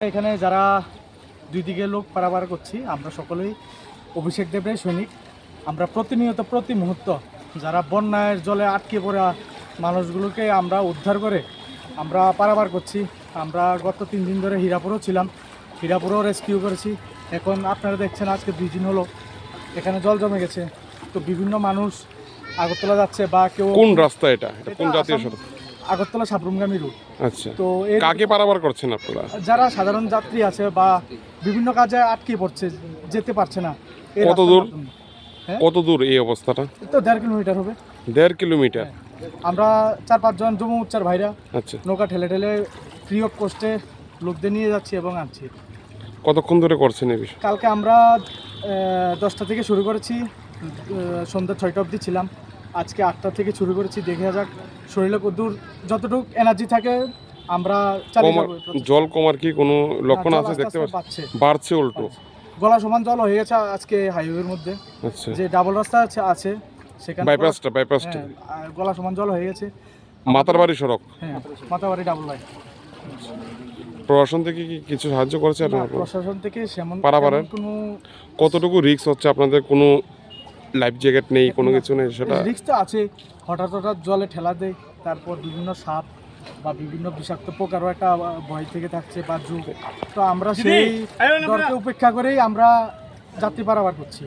এখানে যারা দুই দিকে লোক পারাবার করছি, আমরা সকলেই অভিষেক দেবের সৈনিক। আমরা প্রতিনিয়ত প্রতি মুহূর্ত যারা বন্যার জলে আটকে পড়া মানুষগুলোকে আমরা উদ্ধার করে আমরা পারাবার করছি। আমরা গত 3 দিন ধরে হীরাপুরও ছিলাম, হীরাপুরও রেস্কিউ করেছি। এখন আপনারা দেখছেন আজকে 2 দিন হলো এখানে জল জমে গেছে। তো বিভিন্ন মানুষ আগরতলা যাচ্ছে বা কেউ কোন রাস্তা এটা কোন জাতীয় সড়ক? আগরতলা সাবরুমগামী রুট। আচ্ছা, তো কাকে পারাবার করছেন আপনারা? যারা সাধারণ যাত্রী আছে বা বিভিন্ন কাজে আটকে পড়ছে, যেতে পারছে না। কত দূর কত দূর এই অবস্থাটা? তো 1.5 কিলোমিটার হবে। 1.5 কিলোমিটার। আমরা 4-5 জন জমু উচ্চার ভাইরা আচ্ছা, নৌকা ঠেলে ঠেলে ফ্রি অফ কস্টে লোকদের নিয়ে যাচ্ছি এবং আনছি। কতক্ষণ ধরে করছেন এই বিষয়? কালকে আমরা 10টা থেকে শুরু করেছি, সন্ধ্যা 6টা অবধি ছিলাম। আজকে 8টা থেকে শুরু করেছি। দেখে যাক শরীরে কতদূর যতটুকু এনার্জি থাকে আমরা চালিয়ে যাবো। জল কমার কি কোনো লক্ষণ আছে দেখতে পাচ্ছেন? বাড়ছে উল্টো। গলা সমান জল হয়ে গেছে আজকে হাইওয়ের মধ্যে। আচ্ছা, যে ডাবল রাস্তা আছে সেখানে বাইপাসটা গলা সমান জল হয়ে গেছে। মাতারবাড়ি সড়ক। হ্যাঁ, মাতাবাড়ি ডাবল লাইন। প্রশাসন থেকে কি কিছু সাহায্য করেছে? প্রশাসন থেকে পারাবারের কোনো কতটুকু রিস্ক হচ্ছে আপনাদের? কোনো লাইফ জ্যাকেট নেই, কোনো কিছু নেই? সেটা রিস্ক তো আছে। হঠাৎ জলে ঠেলা দেয়, তারপর বিভিন্ন সাপ বা বিভিন্ন বিষাক্ত পোকারও একটা ভয় থেকে থাকছে বা যুগ। তো আমরা সেই ডরকে উপেক্ষা করেই আমরা যাত্রী পারাবার করছি।